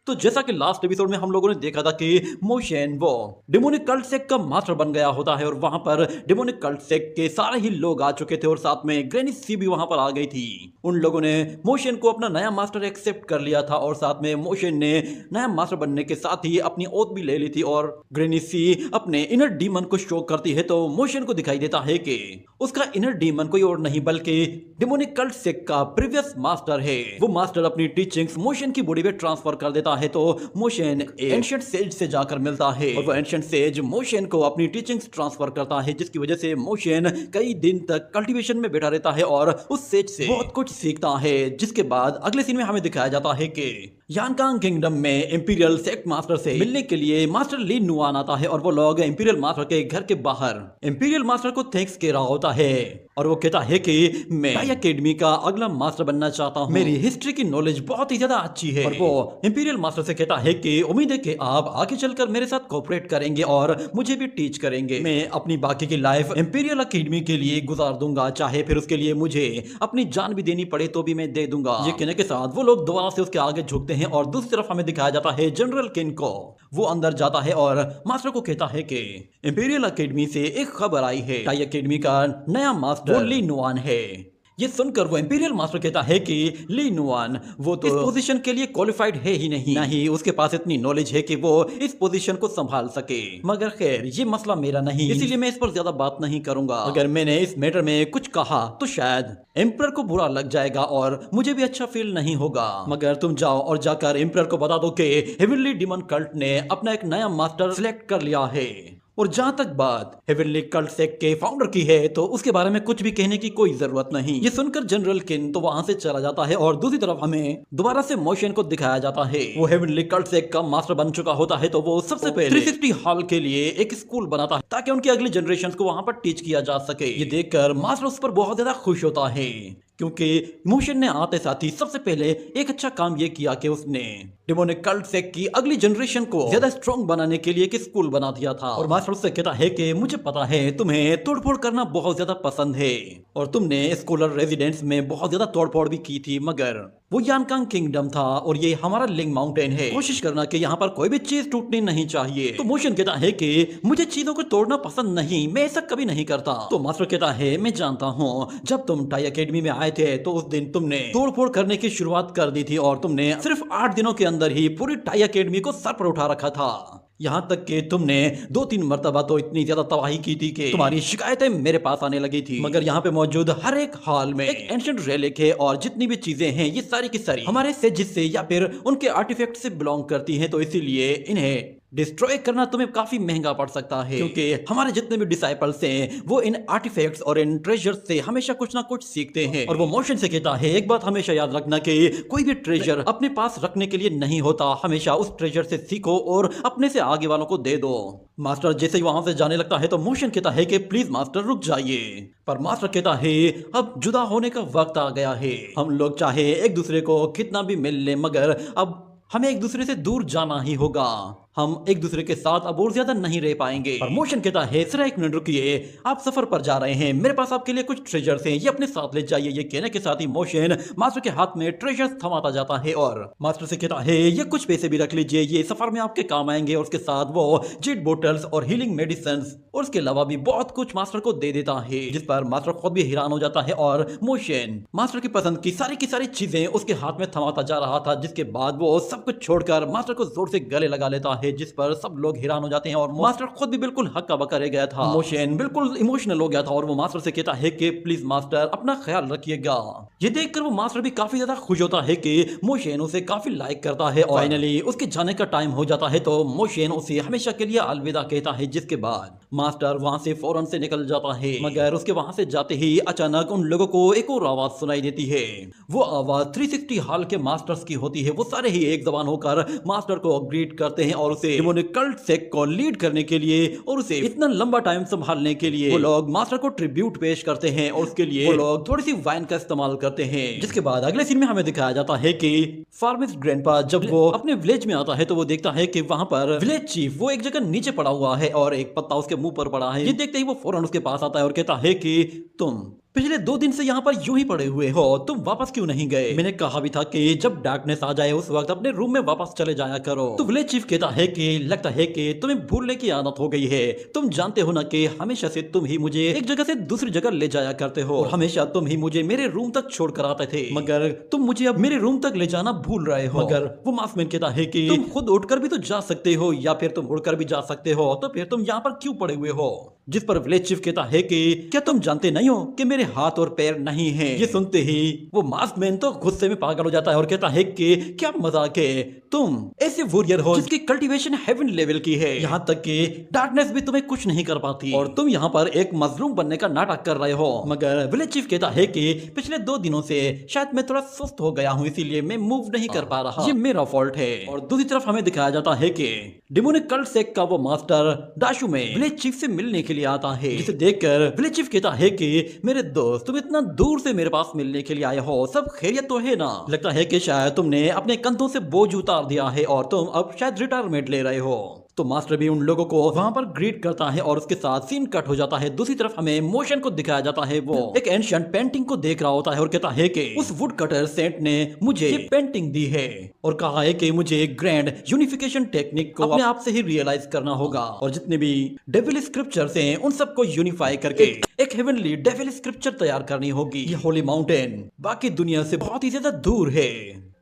तो जैसा कि लास्ट एपिसोड में हम लोगों ने देखा था कि मोशन वो डेमोनिक कल्ट सेक्ट का मास्टर बन गया होता है और वहां पर डेमोनिक कल्ट सेक्ट के सारे ही लोग आ चुके थे और साथ में ग्रैनी सी भी वहां पर आ गई थी। उन लोगों ने मोशन को अपना नया मास्टर एक्सेप्ट कर लिया था और साथ में मोशन ने नया मास्टर बनने के साथ ही अपनी ओथ भी ले ली थी। और ग्रैनी सी अपने इनर डीमन को शो करती है तो मोशन को दिखाई देता है कि उसका इनर डीमन कोई और नहीं बल्कि डेमोनिक कल्ट सेक्ट का प्रीवियस मास्टर है। वो मास्टर अपनी टीचिंग्स मोशन की बॉडी में ट्रांसफर कर देता है तो मोशन एंशिएंट सेज से जाकर मिलता है और वो एंशिएंट सेज मोशन को अपनी टीचिंग्स ट्रांसफर करता है, जिसकी वजह से मोशन कई दिन तक कल्टीवेशन में बैठा रहता है और उस सेज से बहुत कुछ सीखता है। जिसके बाद अगले सीन में हमें दिखाया जाता है कि यानकांग किंगडम में इंपीरियल सेक्ट मास्टर से मिलने के लिए मास्टर ली नुआन आता है और वो लोग इंपीरियल मास्टर के घर के बाहर इंपीरियल मास्टर को थैंक्स कह रहा होता है और वो कहता है कि मैं टाई एकेडमी का अगला मास्टर बनना चाहता हूँ, मेरी हिस्ट्री की नॉलेज बहुत ही ज्यादा अच्छी है। और वो इंपीरियल मास्टर से कहता है कि उम्मीद है कि आप आगे चलकर मेरे साथ कोऑपरेट करेंगे और मुझे भी टीच करेंगे। मैं अपनी बाकी की लाइफ इंपीरियल एकेडमी के लिए गुजार दूंगा, चाहे फिर उसके लिए मुझे अपनी जान भी देनी पड़े तो भी मैं दे दूंगा। ये कहने के साथ वो लोग दोबारा से उसके आगे झुकते हैं और दूसरी तरफ हमें दिखाया जाता है जनरल किन को। वो अंदर जाता है और मास्टर को कहता है कि इंपीरियल एकेडमी से एक खबर आई है, टाई एकेडमी का नया मास्टर ली नुआन है। ये सुनकर वो इंपीरियल मास्टर कहता है कि ली नुआन वो तो इस पोजीशन के लिए क्वालिफाइड है ही नहीं उसके पास इतनी नॉलेज है कि वो इस पोजीशन को संभाल सके। मगर खैर ये मसला मेरा नहीं, इसीलिए मैं इस पर ज्यादा बात नहीं करूंगा। अगर मैंने इस मैटर में कुछ कहा तो शायद एम्परर को बुरा लग जाएगा और मुझे भी अच्छा फील नहीं होगा। मगर तुम जाओ और जाकर एम्परर को बता दो कि हेवनली डीमन कल्ट ने अपना एक नया मास्टर सिलेक्ट कर लिया है। और जहां तक बात हेवनली कल्ट सेक्ट के फाउंडर की है तो उसके बारे में कुछ भी कहने की कोई जरूरत नहीं। ये सुनकर जनरल किन तो वहां से चला जाता है और दूसरी तरफ हमें दोबारा से मोशन को दिखाया जाता है। वो हेवनली कल्ट सेक्ट का मास्टर बन चुका होता है तो वो सबसे पहले 360 हॉल के लिए एक स्कूल बनाता है ताकि उनकी अगली जनरेशन को वहां पर टीच किया जा सके। ये देखकर मास्टर उस पर बहुत ज्यादा खुश होता है क्योंकि मोशन ने आते साथ ही सबसे पहले एक अच्छा काम ये किया कि उसने डेमोनिक कल्ट सेक्ट की अगली जनरेशन को ज्यादा स्ट्रॉन्ग बनाने के लिए एक स्कूल बना दिया था। और मास्टर उससे कहता है कि मुझे पता है तुम्हें तोड़फोड़ करना बहुत ज्यादा पसंद है और तुमने स्कॉलर रेजिडेंस में बहुत ज्यादा तोड़फोड़ भी की थी, मगर वो यानकांग किंगडम था और ये हमारा लिंग माउंटेन है, कोशिश करना कि यहाँ पर कोई भी चीज टूटनी नहीं चाहिए। तो मोशन कहता है कि मुझे चीजों को तोड़ना पसंद नहीं, मैं ऐसा कभी नहीं करता। तो मास्टर कहता है मैं जानता हूँ, जब तुम टाई एकेडमी में आए थे तो उस दिन तुमने तोड़फोड़ करने की शुरुआत कर दी थी और तुमने सिर्फ 8 दिनों के अंदर ही पूरी टाई एकेडमी को सर पर उठा रखा था। यहाँ तक कि तुमने 2-3 मर्तबा तो इतनी ज्यादा तबाही की थी कि तुम्हारी शिकायतें मेरे पास आने लगी थी। मगर यहाँ पे मौजूद हर एक हॉल में एक एंशिएंट रेलिक है और जितनी भी चीजें हैं ये सारी की सारी हमारे सेजिस से या फिर उनके आर्टिफैक्ट से बिलोंग करती हैं, तो इसीलिए इन्हें डिस्ट्रॉय करना तुम्हें काफी महंगा पड़ सकता है क्योंकि हमारे जितने भी डिसाइपल्स हैं वो इन आर्टिफैक्ट्स और इन ट्रेजर्स से हमेशा कुछ ना कुछ सीखते हैं। और वो मोशन से कहता है एक बात हमेशा याद रखना कि कोई भी ट्रेजर अपने पास रखने के लिए नहीं होता, हमेशा उस ट्रेजर से सीखो और अपने से आगे वालों को दे दो। मास्टर जैसे ही वहां से जाने लगता है तो मोशन कहता है कि प्लीज मास्टर रुक जाइए, पर मास्टर कहता है अब जुदा होने का वक्त आ गया है। हम लोग चाहे एक दूसरे को कितना भी मिल ले मगर अब हमें एक दूसरे से दूर जाना ही होगा, हम एक दूसरे के साथ अब और ज्यादा नहीं रह पाएंगे। और मोशन कहता है सिर्फ 1 मिनट रुकिए, आप सफर पर जा रहे हैं, मेरे पास आपके लिए कुछ ट्रेजर्स हैं, ये अपने साथ ले जाइए। ये कहने के साथ ही मोशन मास्टर के हाथ में ट्रेजर्स थमाता जाता है और मास्टर से कहता है ये कुछ पैसे भी रख लीजिए, ये सफर में आपके काम आएंगे। और उसके साथ वो जेट बोटल्स और हीलिंग मेडिसिन और उसके अलावा भी बहुत कुछ मास्टर को दे देता है, जिस पर मास्टर खुद भी हैरान हो जाता है। और मोशन मास्टर की पसंद की सारी चीजें उसके हाथ में थमाता जा रहा था, जिसके बाद वो सब कुछ छोड़कर मास्टर को जोर से गले लगा लेता है, जिस पर सब लोग हैरान हो जाते हैं और मास्टर खुद भी बिल्कुल हक्का बक्का रह गया था। मोशन बिल्कुल इमोशनल हो गया था और वो मास्टर से कहता है कि प्लीज मास्टर अपना ख्याल रखिएगा। ये देखकर वो मास्टर भी काफी ज्यादा खुश होता है कि मोशन उसे काफी लाइक करता है। और फाइनली उसके जाने का टाइम हो जाता है तो मोशन उसे हमेशा के लिए अलविदा कहता है, जिसके बाद मास्टर वहां से फौरन से निकल जाता है। मगर उसके वहां से जाते ही अचानक उन लोगों को एक और आवाज सुनाई देती है। वो आवाज 360 हॉल के मास्टर्स की होती है। वो सारे ही एक जबान होकर मास्टर को ग्रीट करते हैं और उसे डेमोनिक कल्ट सेक्ट को लीड करने के लिए और उसे इतना लंबा टाइम संभालने के लिए वो लोग मास्टर को ट्रिब्यूट पेश करते हैं और उसके लिए वो लोग थोड़ी सी वाइन का इस्तेमाल करते हैं। जिसके बाद अगले सीन में हमें दिखाया जाता है कि फार्मिस्ट ग्रैंडपा जब वो अपने विलेज में आता है तो वो देखता है कि वहां पर विलेज चीफ वो एक जगह नीचे पड़ा हुआ है और एक पत्ता उसके मुंह पर पड़ा है। ये देखते ही वो फौरन उसके पास आता है और कहता है कि तुम पिछले 2 दिन से यहाँ पर यूं ही पड़े हुए हो, तुम वापस क्यों नहीं गए? मैंने कहा भी था कि जब डार्कनेस आ जाए उस वक्त अपने रूम में वापस चले जाया करो। तो विलेज चीफ कहता है कि लगता है कि तुम्हें भूलने की आदत हो गई है। तुम जानते हो ना कि हमेशा से तुम ही मुझे एक जगह से दूसरी जगह ले जाया करते हो और हमेशा तुम ही मुझे मेरे रूम तक छोड़ कर आते थे, मगर तुम मुझे अब मेरे रूम तक ले जाना भूल रहे हो। मगर वो मास्कमैन कहता है कि तुम खुद उठकर भी तो जा सकते हो या फिर तुम उड़कर भी जा सकते हो, तो फिर तुम यहाँ पर क्यों पड़े हुए हो? जिस पर विलेज चीफ कहता है कि क्या तुम जानते नहीं हो कि मेरे हाथ और पैर नहीं है? ये सुनते ही वो मास्कमैन तो गुस्से में पागल हो जाता है और कहता है कि क्या मजाक है, तुम ऐसे वॉरियर हो जिसकी कल्टीवेशन हेवन लेवल की है, यहाँ तक कि डार्कनेस भी तुम्हें कुछ नहीं कर पाती और तुम यहाँ पर एक मजलूम बनने का नाटक कर रहे हो। मगर विलेज चीफ कहता है कि पिछले 2 दिनों से शायद मैं थोड़ा सुस्त हो गया हूँ, इसीलिए मैं मूव नहीं कर पा रहा, ये मेरा फॉल्ट है। और दूसरी तरफ हमें दिखाया जाता है कि डेमोनिक कल्ट सेक्ट का वो मास्टर दाशु में विलेज चीफ से मिलने के लिए आता है, जिसे देखकर विलेज चीफ कहता है कि मेरे दोस्त, तुम इतना दूर से मेरे पास मिलने के लिए आए हो, सब खैरियत तो है ना? लगता है कि शायद तुमने अपने कंधों से बोझ उतार दिया है और तुम अब शायद रिटायरमेंट ले रहे हो। तो मास्टर भी उन लोगों को वहां पर ग्रीट करता है और उसके साथ सीन कट हो जाता है। दूसरी तरफ हमें मोशन को दिखाया जाता है, वो एक एंशिएंट पेंटिंग को देख रहा होता है और कहता है कि उस वुड कटर सेंट ने मुझे ये पेंटिंग दी है और कहा है कि मुझे ग्रैंड यूनिफिकेशन टेक्निक को अपने आप से ही रियलाइज करना होगा और जितने भी डेविल स्क्रिप्चर्स हैं उन सबको यूनिफाई करके एक हेवनली डेविल स्क्रिप्चर तैयार करनी होगी। ये होली माउंटेन बाकी दुनिया से बहुत ही ज्यादा दूर है,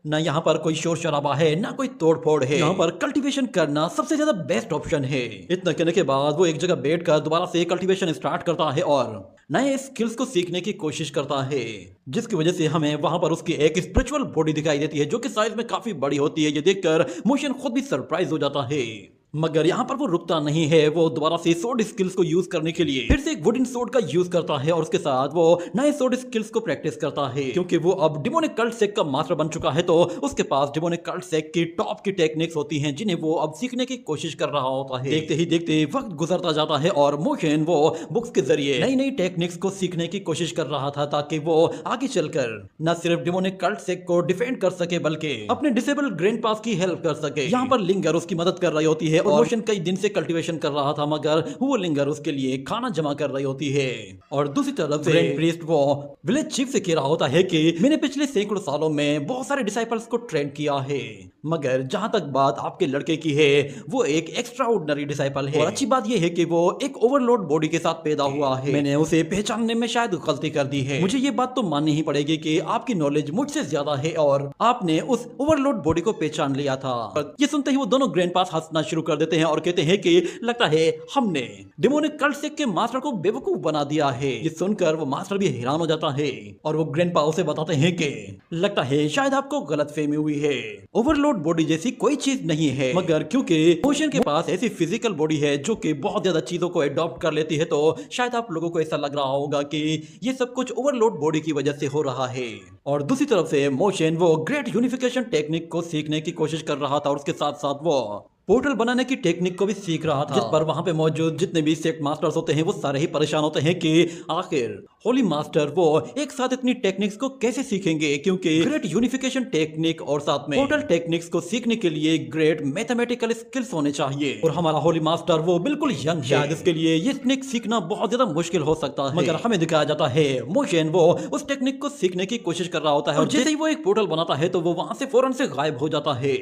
ना यहाँ पर कोई शोर शराबा है ना कोई तोड़फोड़ है, यहाँ पर कल्टीवेशन करना सबसे ज्यादा बेस्ट ऑप्शन है। इतना कहने के बाद वो एक जगह बैठकर दोबारा से कल्टीवेशन स्टार्ट करता है और नए स्किल्स को सीखने की कोशिश करता है, जिसकी वजह से हमें वहां पर उसकी एक स्पिरिचुअल बॉडी दिखाई देती है जो कि साइज में काफी बड़ी होती है। ये देखकर मोशन खुद भी सरप्राइज हो जाता है। मगर यहाँ पर वो रुकता नहीं है, वो दोबारा से सोर्ड स्किल्स को यूज करने के लिए फिर से एक वुडन सोर्ड का यूज करता है और उसके साथ वो नए सोर्ड स्किल्स को प्रैक्टिस करता है। क्योंकि वो अब डेमोनिक कल्ट सेक्ट का मास्टर बन चुका है तो उसके पास डेमोनिक कल्ट सेक्ट की टॉप की टेक्निक्स होती हैं जिन्हें वो अब सीखने की कोशिश कर रहा होता है। देखते ही देखते वक्त गुजरता जाता है और मोशन वो बुक्स के जरिए नई नई टेक्निक्स को सीखने की कोशिश कर रहा था ताकि वो आगे चलकर न सिर्फ डेमोनिक कल्ट सेक्ट को डिफेंड कर सके बल्कि अपने डिसेबल ग्रैंडपास की हेल्प कर सके। यहाँ पर लिंगर उसकी मदद कर रही होती है और मोशन कई दिन से कल्टीवेशन कर रहा था मगर वो लिंगर उसके लिए खाना जमा कर रही होती है। और दूसरी तरफ से ग्रैंड प्रीस्ट वो विलेज चीफ से कह रहा होता है कि मैंने पिछले सैकड़ों सालों में बहुत सारे डिसाइपल्स को ट्रेन किया है, मगर जहां तक बात आपके लड़के की है वो एक एक्स्ट्रा ऑर्डिनरी डिसाइपल है और अच्छी बात यह है कि वो एक ओवरलोड बॉडी के साथ पैदा हुआ है। मैंने उसे पहचानने में शायद गलती कर दी है, मुझे ये बात तो माननी ही पड़ेगी कि आपकी नॉलेज मुझसे ज्यादा है और आपने उस ओवरलोड बॉडी को पहचान लिया था। ये सुनते ही वो दोनों ग्रैंडपास हंसना शुरू कर देते हैं और कहते हैं कि लगता है हमने डेमोनिक कल्ट सेक्ट के मास्टर को बेवकूफ बना दिया है। ये सुनकर वो मास्टर भी हैरान हो जाता है और वो ग्रैंडपा उसे बताते हैं कि लगता है शायद आपको गलतफहमी हुई है, ओवरलोड बॉडी जैसी कोई चीज नहीं है, मगर क्योंकि मोशन के पास ऐसी फिजिकल बॉडी है जो कि बहुत ज्यादा चीजों को एडॉप्ट कर लेती है तो शायद आप लोगों को ऐसा लग रहा होगा कि ये सब कुछ ओवरलोड बॉडी की वजह से हो रहा है। और दूसरी तरफ से मोशन वो ग्रेट यूनिफिकेशन टेक्निक को सीखने की कोशिश कर रहा था और उसके साथ साथ वो पोर्टल बनाने की टेक्निक को भी सीख रहा था, जिस पर वहां पे मौजूद जितने भी सेक्ट मास्टर्स होते हैं वो सारे ही परेशान होते हैं कि आखिर होली मास्टर वो एक साथ इतनी टेक्निक्स को कैसे सीखेंगे, क्योंकि ग्रेट यूनिफिकेशन टेक्निक और साथ में पोर्टल टेक्निक्स को सीखने के लिए ग्रेट मैथमेटिकल स्किल्स होने चाहिए और हमारा होली मास्टर वो बिल्कुल यंग है, शायद इसके लिए ये टेक्निक सीखना बहुत ज्यादा मुश्किल हो सकता है। मगर हमें दिखाया जाता है मोशन वो उस टेक्निक को सीखने की कोशिश कर रहा होता है और जैसे ही वो एक पोर्टल बनाता है तो वो वहां से फौरन से गायब हो जाता है,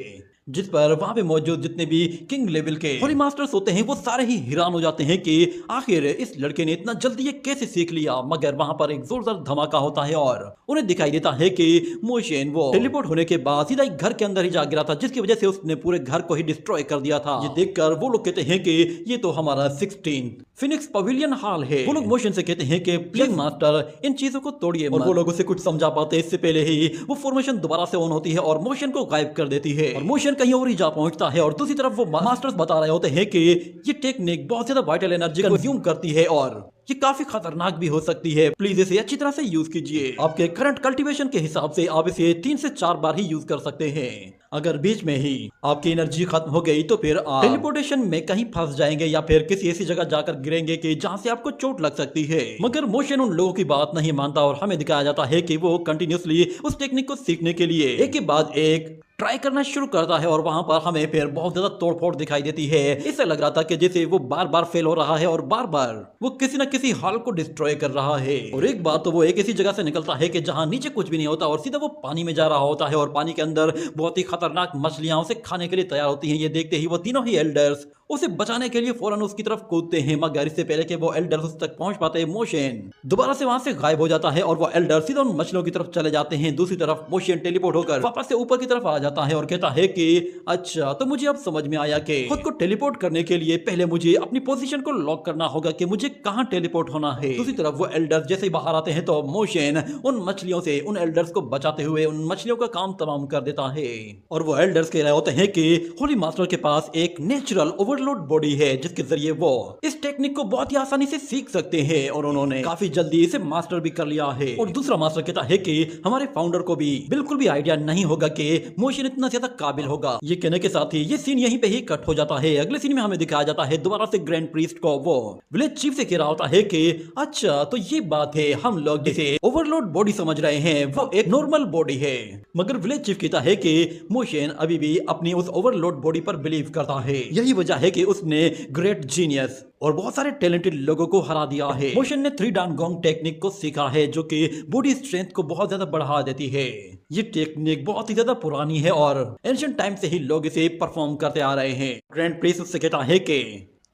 जिस पर वहां पे मौजूद जितने भी किंग लेवल के होली मास्टर्स होते हैं वो सारे ही हैरान हो जाते हैं कि आखिर इस लड़के ने इतना जल्दी ये कैसे सीख लिया। मगर वहां पर एक जोरदार धमाका होता है और उन्हें दिखाई देता है कि मोशन वो टेलीपोर्ट होने के बाद सीधा एक घर के अंदर ही जा गिरा था, जिसकी वजह से उसने पूरे घर को ही डिस्ट्रॉय कर दिया था। ये देखकर वो लोग कहते हैं कि ये तो हमारा 16 फिनिक्स पवेलियन हॉल है। वो लोग मोशन से कहते हैं कि प्लीज मास्टर इन चीजों को तोड़िए, और वो लोग उसे कुछ समझा पाते इससे पहले ही वो फॉर्मेशन दोबारा से ऑन होती है और मोशन को गायब कर देती है और मोशन कहीं और ही जा पहुंचता है। और दूसरी तरफ वो मास्टर्स बता रहे होते हैं कि ये टेक्निक बहुत ज्यादा वाइटल एनर्जी कंज्यूम करती है और ये काफी खतरनाक भी हो सकती है, प्लीज इसे अच्छी तरह से यूज कीजिए। आपके करंट कल्टीवेशन के हिसाब से आप इसे 3 से 4 बार ही यूज कर सकते हैं। अगर बीच में ही आपकी एनर्जी खत्म हो गई तो फिर आप टेलीपोर्टेशन में कहीं फंस जाएंगे या फिर किसी ऐसी जगह जाकर गिरेंगे कि जहां से आपको चोट लग सकती है। मगर मोशन उन लोगों की बात नहीं मानता और हमें दिखाया जाता है कि वो कंटिन्यूसली उस टेक्निक को सीखने के लिए एक के बाद एक ट्राई करना शुरू करता है और वहां पर हमें फिर बहुत ज्यादा तोड़फोड़ दिखाई देती है। इससे लग रहा था कि जैसे वो बार बार फेल हो रहा है और बार बार वो किसी न किसी हॉल को डिस्ट्रॉय कर रहा है। और एक बार तो वो एक ऐसी जगह से निकलता है कि जहां नीचे कुछ भी नहीं होता और सीधा वो पानी में जा रहा होता है और पानी के अंदर बहुत ही खतरनाक मछलियां उसे खाने के लिए तैयार होती हैं। ये देखते ही वो तीनों ही एल्डर्स उसे बचाने के लिए फौरन उसकी तरफ कूदते हैं, मगर इससे पहले कि वो एल्डर्स उस तक पहुंच पाते मोशन दोबारा से वहां से गायब हो जाता है और वो एल्डर सीधा उन मछलियों की तरफ चले जाते हैं। दूसरी तरफ मोशन टेलीपोर्ट होकर वापस से ऊपर की तरफ आ जाता है और कहता है कि अच्छा, तो मुझे अब समझ में आया कि खुद को टेलीपोर्ट करने के लिए पहले मुझे अपनी पोजीशन को लॉक करना होगा कि मुझे कहां टेलीपोर्ट होना है। दूसरी तरफ वो एल्डर्स जैसे ही बाहर आते हैं तो मोशन उन मछलियों से उन एल्डर्स को बचाते हुए उन मछलियों का काम तमाम कर देता है। और वो एल्डर्स कह रहे होते हैं कि होली मास्टर के पास एक नेचुरल ओवरलोड बॉडी है जिसके जरिए वो इस टेक्निक को बहुत ही आसानी से सीख सकते हैं और उन्होंने काफी जल्दी इसे मास्टर भी कर लिया है। और दूसरा मास्टर कहता है कि हमारे फाउंडर को भी बिल्कुल भी आइडिया नहीं होगा कि मोशन इतना ज्यादा काबिल होगा। ये कहने के साथ ही ये सीन यहीं पे ही कट हो जाता है। अगले सीन में हमें दिखाया जाता है दोबारा से ग्रैंड प्रीस्ट को वो विलेज चीफ से कह रहा होता है कि अच्छा, तो ये बात है, हम लोग जिसे ओवरलोड बॉडी समझ रहे हैं वो एक नॉर्मल बॉडी है। मगर विलेज चीफ कहता है कि मोशन अभी भी अपनी उस ओवरलोड बॉडी पर बिलीव करता है। यही वजह है कि उसने ग्रेट जीनियस और बहुत सारे टैलेंटेड लोगों को हरा दिया है। मोशन ने 3 डान गोंग टेक्निक को सीखा है जो कि बॉडी स्ट्रेंथ को बहुत ज्यादा बढ़ा देती है। ये टेक्निक बहुत ही ज्यादा पुरानी है और एंशिएंट टाइम से ही लोग इसे परफॉर्म करते आ रहे हैं। ग्रैंड प्रीस्ट उससे कहता है कि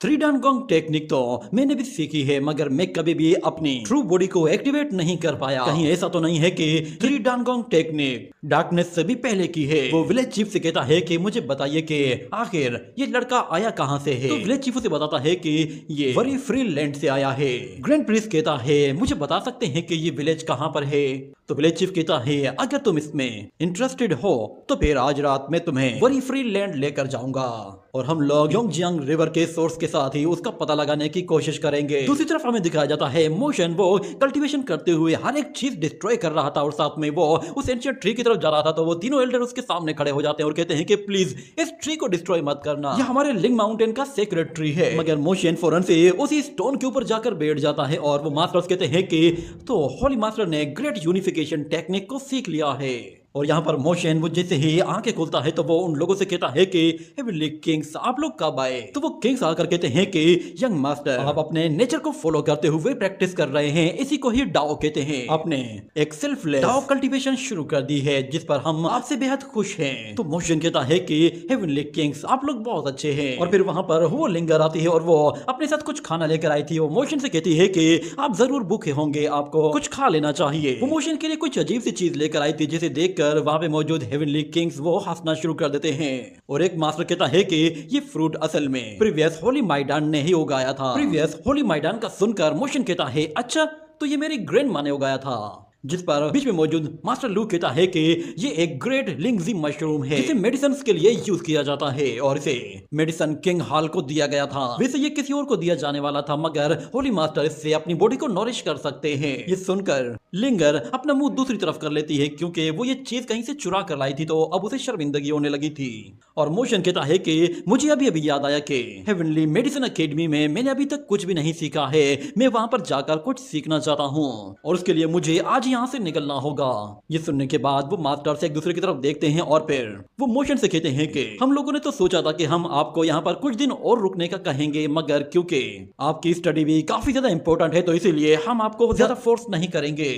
3 डान गोंग टेक्निक तो मैंने भी सीखी है, मगर मैं कभी भी अपनी ट्रू बॉडी को एक्टिवेट नहीं कर पाया। कहीं ऐसा तो नहीं है कि 3 डान गोंग टेक्निक डार्कनेस से भी पहले की है। वो विलेज चीफ से कहता है कि मुझे बताइए कि आखिर ये लड़का आया कहां से है। तो विलेज चीफ उसे बताता है कि ये वरी फ्री लैंड से आया है। ग्रैंड प्रीस्ट कहता है मुझे बता सकते हैं कि ये विलेज कहां पर है। तो विलेज चीफ कहता है अगर तुम इसमें इंटरेस्टेड हो तो फिर आज रात में तुम्हें वरी फ्री लैंड लेकर जाऊंगा और हम लोग योंगजियांग रिवर के सोर्स के साथ ही उसका पता लगाने की कोशिश करेंगे। दूसरी तरफ हमें दिखाया जाता है मोशन वो कल्टीवेशन करते हुए हर एक चीज डिस्ट्रॉय कर रहा था और साथ में वो उस एंशिएंट ट्री की तरफ जा रहा था। तो वो तीनों एल्डर उसके सामने खड़े हो जाते हैं और कहते हैं कि प्लीज इस ट्री को डिस्ट्रॉय मत करना, यह हमारे लिंग माउंटेन का सीक्रेट ट्री है। मगर मोशन फौरन से उसी स्टोन के ऊपर जाकर बैठ जाता है और वो मास्टर्स कहते हैं कि तो होली मास्टर ने ग्रेट यूनिफिकेशन टेक्निक को सीख लिया है। और यहाँ पर मोशन वो जैसे ही आंखें खोलता है तो वो उन लोगों से कहता है कि हेवनली किंग्स आप लोग कब आए। तो वो किंग्स आकर कहते हैं कि यंग मास्टर आप अपने नेचर को फॉलो करते हुए प्रैक्टिस कर रहे हैं, इसी को ही डाओ कहते हैं। आपने एक सेल्फलेस डाओ कल्टीवेशन शुरू कर दी है जिस पर हम आपसे बेहद खुश हैं। तो मोशन कहता है कि हेवनली किंग्स आप लोग बहुत अच्छे हैं। और फिर वहां पर वो लिंगर आती है और वो अपने साथ कुछ खाना लेकर आई थी। वो मोशन से कहती है कि आप जरूर भूखे होंगे, आपको कुछ खा लेना चाहिए। वो मोशन के लिए कुछ अजीब सी चीज लेकर आई थी जिसे देख वहां पे मौजूद हेवनली किंग्स वो हंसना शुरू कर देते हैं। और एक मास्टर कहता है कि ये फ्रूट असल में प्रीवियस होली माइडान ने ही उगाया था। प्रीवियस होली माइडान का सुनकर मोशन कहता है अच्छा, तो ये मेरी ग्रैंड माँ ने उगाया था। जिस पर बीच में मौजूद मास्टर लू कहता है कि ये एक ग्रेट लिंगजी मशरूम है जिसे मेडिसिन के लिए यूज किया जाता है और इसे मेडिसिन किंग हॉल को दिया गया था। वैसे ये किसी और को दिया जाने वाला था, मगर होली मास्टर इससे अपनी बॉडी को नॉरिश कर सकते हैं। ये सुनकर लिंगर अपना मुंह दूसरी तरफ कर लेती है क्योंकि वो ये चीज कहीं से चुरा कर लाई थी, तो अब उसे शर्मिंदगी होने लगी थी। और मोशन कहता है कि मुझे अभी अभी याद आया कि हेवनली मेडिसिन अकेडमी में मैंने अभी तक कुछ भी नहीं सीखा है। मैं वहां पर जाकर कुछ सीखना चाहता हूँ और उसके लिए मुझे आज यहाँ से निकलना होगा। ये सुनने के बाद वो मास्टर से एक दूसरे की तरफ देखते हैं और फिर वो मोशन से कहते हैं कि हम लोगों ने तो सोचा था कि हम आपको यहाँ पर कुछ दिन और रुकने का कहेंगे, मगर क्योंकि आपकी स्टडी भी काफी ज्यादा इंपॉर्टेंट है तो इसीलिए हम आपको ज्यादा फोर्स नहीं करेंगे।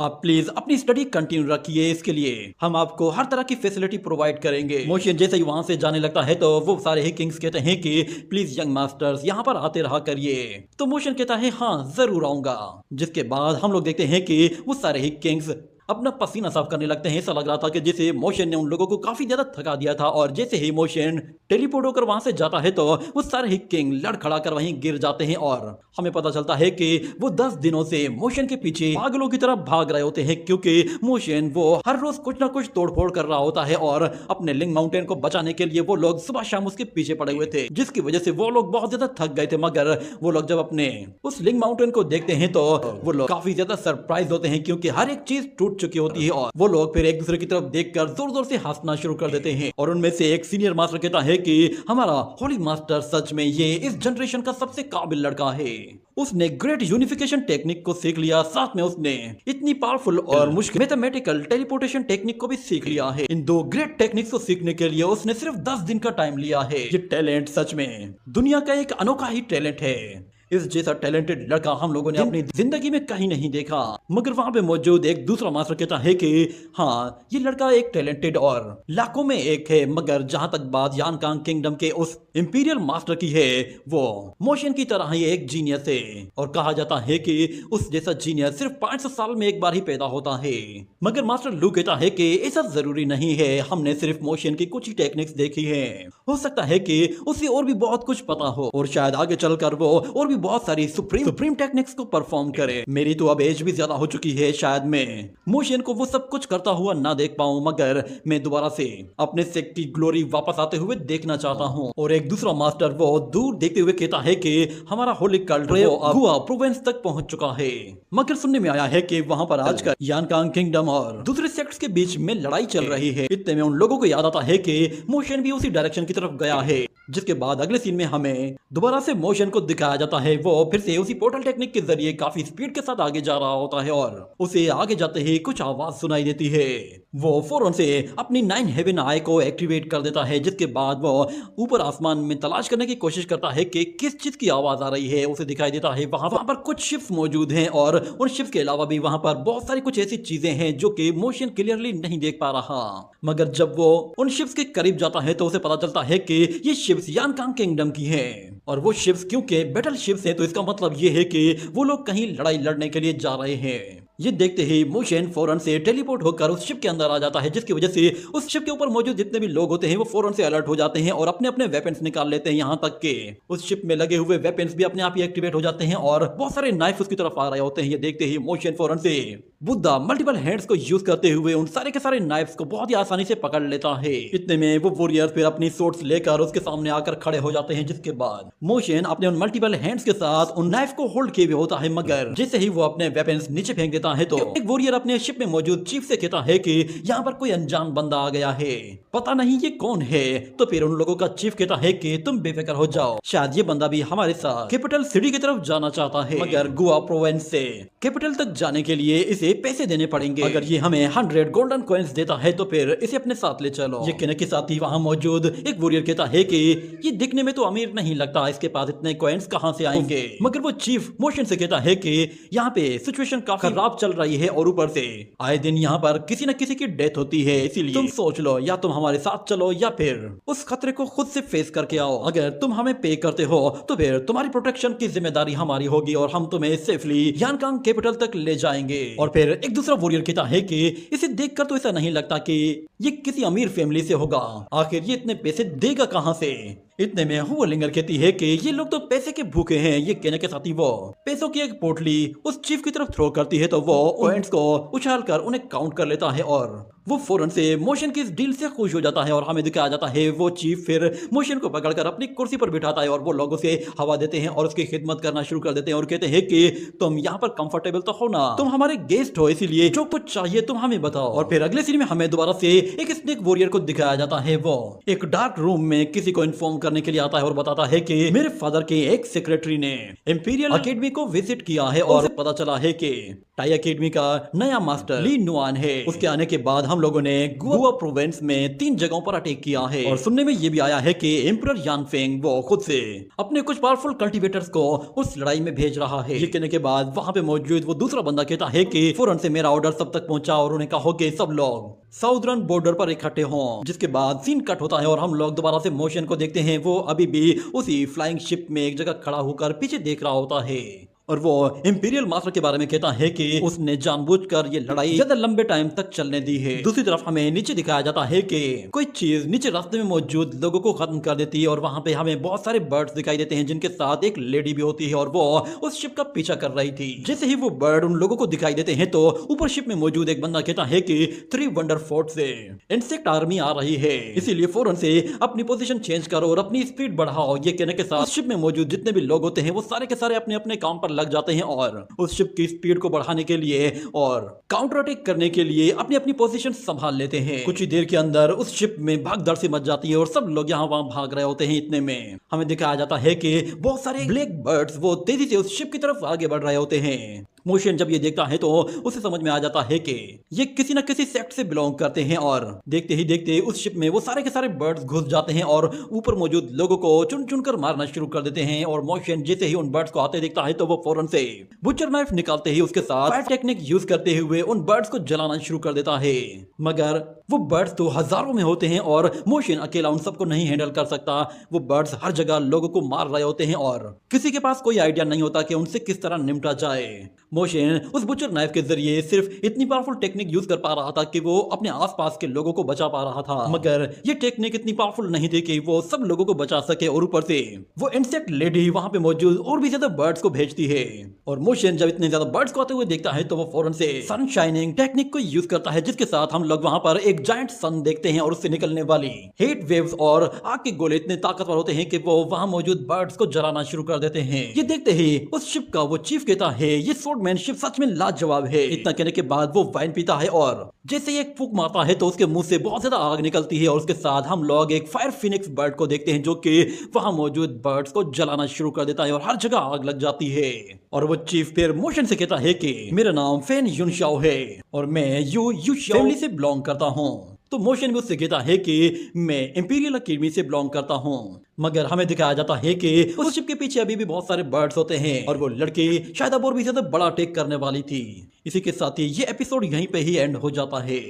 आप प्लीज अपनी स्टडी कंटिन्यू रखिए, इसके लिए हम आपको हर तरह की फैसिलिटी प्रोवाइड करेंगे। मोशन जैसे ही वहां से जाने लगता है तो वो सारे ही किंग्स कहते हैं कि प्लीज यंग मास्टर्स यहाँ पर आते रहा करिए। तो मोशन कहता है हाँ जरूर आऊंगा। जिसके बाद हम लोग देखते हैं कि वो सारे ही किंग्स अपना पसीना साफ करने लगते हैं। ऐसा लग रहा था कि जैसे मोशन ने उन लोगों को काफी ज्यादा थका दिया था और जैसे ही मोशन टेलीपोर्ट होकर वहां से जाता है तो वो सारे ही किंग लड़खड़ा कर वहीं गिर जाते हैं और हमें पता चलता है कि वो 10 दिनों से मोशन के पीछे पागलों की तरह भाग रहे होते हैं क्योंकि मोशन वो हर रोज कुछ ना कुछ तोड़फोड़ कर रहा होता है और अपने लिंग माउंटेन को बचाने के लिए वो लोग सुबह शाम उसके पीछे पड़े हुए थे, जिसकी वजह से वो लोग बहुत ज्यादा थक गए थे। मगर वो लोग जब अपने उस लिंग माउंटेन को देखते हैं तो वो लोग काफी ज्यादा सरप्राइज होते हैं क्योंकि हर एक चीज टूट चुकी होती है और वो लोग फिर एक दूसरे की तरफ देखकर जोर जोर से हंसना शुरू कर देते हैं। और उनमें से एक सीनियर मास्टर कहता है कि हमारा होली मास्टर सच में ये इस जनरेशन का सबसे काबिल लड़का है। उसने ग्रेट यूनिफिकेशन टेक्निक को सीख लिया, साथ में उसने इतनी पावरफुल और मुश्किल मैथमेटिकल टेलीपोर्टेशन टेक्निक को भी सीख लिया है। इन दो ग्रेट टेक्निक्स को सीखने के लिए उसने सिर्फ 10 दिन का टाइम लिया है। ये टैलेंट सच में दुनिया का एक अनोखा ही टैलेंट है। इस जैसा टैलेंटेड लड़का हम लोगों ने अपनी जिंदगी में कहीं नहीं देखा। मगर वहां पे मौजूद एक दूसरा मास्टर कहता है कि हाँ, ये लड़का एक टैलेंटेड और लाखों में एक है। मगर जहां तक बात यानकांग किंगडम के उस इंपीरियल मास्टर की है, वो मोशन की तरह ही एक जीनियस है। और कहा जाता है कि उस जैसा जीनियस सिर्फ 500 साल में एक बार ही पैदा होता है। मगर मास्टर लू कहता है कि ऐसा जरूरी नहीं है, हमने सिर्फ मोशन की कुछ ही टेक्निक्स देखी है। हो सकता है कि उसे और भी बहुत कुछ पता हो और शायद आगे चलकर वो और भी बहुत सारी सुप्रीम टेक्निक्स को परफॉर्म करे। मेरी तो अब एज भी ज्यादा हो चुकी है, शायद मैं मोशन को वो सब कुछ करता हुआ ना देख पाऊं, मगर मैं दोबारा से अपने सेक्ट की ग्लोरी वापस आते हुए देखना चाहता हूं। और एक दूसरा मास्टर वो दूर देखते हुए कहता है कि हमारा होली कल्ट गुआ प्रोविंस तक पहुंच चुका है। मगर सुनने में आया है कि वहां पर आजकल यानकांग किंगडम और दूसरे सेक्ट्स के बीच में लड़ाई चल रही है। इतने में उन लोगों को याद आता है कि मोशन भी उसी डायरेक्शन की तरफ गया है। जिसके बाद अगले सीन में हमें दोबारा से मोशन को दिखाया जाता है। वो फिर से उसी पोर्टल टेक्निक के जरिए काफी स्पीड के साथ आगे जा रहा होता है और उसे आगे जाते ही कुछ आवाज सुनाई देती है। वो फौरन से अपनी 9 हेवन आई को एक्टिवेट कर देता है, जिसके बाद वो ऊपर आसमान में तलाश करने की कोशिश करता है कि किस चीज की आवाज आ रही है। उसे दिखाई देता है वहां पर कुछ शिप्स मौजूद हैं और उन शिप्स के अलावा भी वहां पर बहुत सारी कुछ ऐसी चीजें हैं जो कि मोशन क्लियरली नहीं देख पा रहा। मगर जब वो उन शिप्स के करीब जाता है तो उसे पता चलता है कि ये शिप्स यानकांग किंगडम की हैं। और वो शिप्स क्योंकि बैटल शिप्स हैं तो इसका मतलब ये है कि वो लोग कहीं लड़ाई लड़ने के लिए जा रहे हैं। ये देखते ही मोशन फौरन से टेलीपोर्ट होकर उस शिप के अंदर आ जाता है, जिसकी वजह से उस शिप के ऊपर मौजूद जितने भी लोग होते हैं वो फौरन से अलर्ट हो जाते हैं और अपने अपने वेपन्स निकाल लेते हैं। यहाँ तक कि उस शिप में लगे हुए वेपन्स भी अपने आप ही एक्टिवेट हो जाते हैं और बहुत सारे नाइफ उसकी तरफ आ रहे होते हैं। ये देखते ही मोशन फौरन से बुद्धा मल्टीपल हैंड्स को यूज करते हुए उन सारे के सारे नाइफ्स को बहुत ही आसानी से पकड़ लेता है। इतने में वो वॉरियर्स फिर अपनी सोर्ड्स लेकर उसके सामने आकर खड़े हो जाते हैं, जिसके बाद मोशन अपने उन मल्टीपल हैंड्स के साथ उन नाइफ को होल्ड किए हुए होता है। मगर जैसे ही वो अपने वेपन्स नीचे फेंक देता है तो एक वॉरियर अपने शिप में मौजूद चीफ से कहता है कि यहाँ पर कोई अनजान बंदा आ गया है, पता नहीं ये कौन है। तो फिर उन लोगों का चीफ कहता है कि तुम बेफिक्र हो जाओ, शायद ये बंदा भी हमारे साथ कैपिटल सिटी की तरफ जाना चाहता है। मगर गुआ प्रोविंस से कैपिटल तक जाने के लिए इसे पैसे देने पड़ेंगे। अगर ये हमें 100 गोल्डन कॉइंस देता है तो फिर इसे अपने साथ ले चलो। ये कहने के साथ ही वहाँ मौजूद एक वॉरियर कहता है कि ये दिखने में तो अमीर नहीं लगता, इसके पास इतने कॉइंस कहाँ से आएंगे। मगर वो चीफ मोशन से कहता है कि यहाँ पे सिचुएशन काफी खराब चल रही है और ऊपर से आए दिन यहाँ पर किसी न किसी की डेथ होती है, इसीलिए तुम सोच लो या तुम हमारे साथ चलो या फिर उस खतरे को खुद से फेस करके आओ। अगर तुम हमें पे करते हो तो फिर तुम्हारी प्रोटेक्शन की जिम्मेदारी हमारी होगी और हम तुम्हें सेफली यानकांग कैपिटल तक ले जाएंगे। और फिर एक दूसरा वॉरियर कहता है कि इसे देखकर तो ऐसा नहीं लगता कि ये किसी अमीर फैमिली से होगा, आखिर ये इतने पैसे देगा कहां से। इतने में हुवलिंगर कहती है कि ये लोग तो पैसे के भूखे हैं। ये कहने के साथ ही वो पैसों की एक पोटली उस चीफ की तरफ थ्रो करती है तो वो कॉइंस को उछाल कर उन्हें काउंट कर लेता है और वो फौरन से मोशन की इस डील से खुश हो जाता है। और हमें दिखाया जाता है वो चीफ फिर मोशन को पकड़कर अपनी कुर्सी पर बिठाता है और वो लोगों से हवा देते हैं और उसकी खिदमत करना शुरू कर देते हैं और कहते हैं कि तुम यहाँ पर कंफर्टेबल तो हो ना, तुम हमारे गेस्ट हो, इसीलिए जो कुछ चाहिए तुम हमें बताओ। और फिर अगले सीन में हमें दोबारा से एक स्नेक वॉरियर को दिखाया जाता है। वो एक डार्क रूम में किसी को इन्फॉर्म करने के लिए आता है और बताता है कि मेरे फादर के एक सेक्रेटरी ने इंपीरियल अकेडमी को विजिट किया है और पता चला है कि टाई अकेडमी का नया मास्टर ली नुआन है। उसके आने के बाद हम लोगों ने गुआ प्रोविंस में 3 जगहों पर अटैक किया है और सुनने में ये भी आया है कि एम्परर यानफेंग वो खुद से अपने कुछ पावरफुल कल्टीवेटर्स को उस लड़ाई में भेज रहा है। ये कहने के बाद वहां पे मौजूद वो दूसरा बंदा कहता है कि फौरन से मेरा ऑर्डर सब तक पहुंचा और उन्हें कहो कि सब लोग साउदर्न बॉर्डर पर इकट्ठे हों। जिसके बाद सीन कट होता है और हम लोग दोबारा से मोशन को देखते हैं। वो अभी भी उसी फ्लाइंग शिप में एक जगह खड़ा होकर पीछे देख रहा होता है और वो इंपीरियल मास्टर के बारे में कहता है कि उसने जानबूझकर ये लड़ाई ज्यादा लंबे टाइम तक चलने दी है। दूसरी तरफ हमें नीचे दिखाया जाता है कि कोई चीज नीचे रास्ते में मौजूद लोगों को खत्म कर देती है और वहां पे हमें बहुत सारे बर्ड्स दिखाई देते हैं जिनके साथ एक लेडी भी होती है और वो उस शिप का पीछा कर रही थी। जैसे ही वो बर्ड उन लोगों को दिखाई देते हैं तो ऊपर शिप में मौजूद एक बंदा कहता है कि 3 वंडर फोर्ट से इंसेक्ट आर्मी आ रही है, इसीलिए फौरन से अपनी पोजीशन चेंज करो और अपनी स्पीड बढ़ाओ। ये कहने के साथ शिप में मौजूद जितने भी लोग होते हैं वो सारे के सारे अपने अपने काम पर लग जाते हैं और उस शिप की स्पीड को बढ़ाने के लिए और काउंटर अटैक करने के लिए अपनी अपनी पोजीशन संभाल लेते हैं। कुछ ही देर के अंदर उस शिप में भागदड़ सी मच जाती है और सब लोग यहाँ वहां भाग रहे होते हैं। इतने में हमें दिखाया जाता है कि बहुत सारे ब्लैक बर्ड्स वो तेजी से उस शिप की तरफ आगे बढ़ रहे होते हैं। मोशन जब ये देखता है तो उसे समझ में आ जाता है कि ये किसी न किसी सेक्ट से बिलोंग करते हैं और देखते ही देखते उस शिप में वो सारे के सारे बर्ड्स घुस जाते हैं और ऊपर मौजूद लोगों को चुन चुन कर मारना शुरू कर देते हैं। और मोशन जैसे ही उन बर्ड्स को आते देखता है तो वो फौरन से बुचर नाइफ निकालते ही उसके साथ फायर टेक्निक यूज करते हुए उन बर्ड्स को जलाना शुरू कर देता है। मगर वो बर्ड्स तो हजारों में होते हैं और मोशन अकेला उन सबको नहीं हैंडल कर सकता। वो बर्ड्स हर जगह लोगों को मार रहे होते हैं और किसी के पास कोई आइडिया नहीं होता कि उनसे किस तरह निपटा जाए। मोशन उस बुचर नाइफ के जरिए सिर्फ इतनी पावरफुल टेक्निक यूज कर पा रहा था कि वो अपने आसपास के लोगों को बचा पा रहा था, मगर ये टेक्निक इतनी पावरफुल नहीं थी कि वो सब लोगों को बचा सके। और ऊपर से वो इंसेक्ट लेडी वहां पे मौजूद और भी ज्यादा बर्ड्स को भेजती है। और मोशन जब इतने ज्यादा बर्ड्स को आते हुए देखता है तो वो फौरन से सन शाइनिंग टेक्निक को यूज करता है, जिसके साथ हम लोग वहां पर एक जायंट सन देखते हैं और उससे निकलने वाली हीट वेव्स और आग के गोले इतने ताकतवर होते हैं कि वो वहां मौजूद बर्ड्स को जलाना शुरू कर देते हैं। ये देखते ही उस शिप का वो चीफ कहता है ये स्वॉर्डमैन शिप सच में लाजवाब है। इतना कहने के बाद वो वाइन पीता है और जैसे एक फूंक मारता है तो उसके मुंह से बहुत ज्यादा आग निकलती है। और उसके साथ हम लोग एक फायर फिनिक्स बर्ड को देखते हैं जो कि वहां मौजूद बर्ड्स को जलाना शुरू कर देता है और हर जगह आग लग जाती है। और वो चीफ फिर मोशन से कहता है कि मेरा नाम फेन युनशाओ है और मैं यू फैमिली से बिलोंग करता हूँ। तो मोशन भी उससे कहता है कि मैं इंपीरियल अकेडमी से बिलोंग करता हूँ। मगर हमें दिखाया जाता है कि उस शिप के पीछे अभी भी बहुत सारे बर्ड्स होते हैं और वो लड़की शायद अब और भी ज्यादा बड़ा अटैक करने वाली थी। इसी के साथ ही ये एपिसोड यहीं पे ही एंड हो जाता है।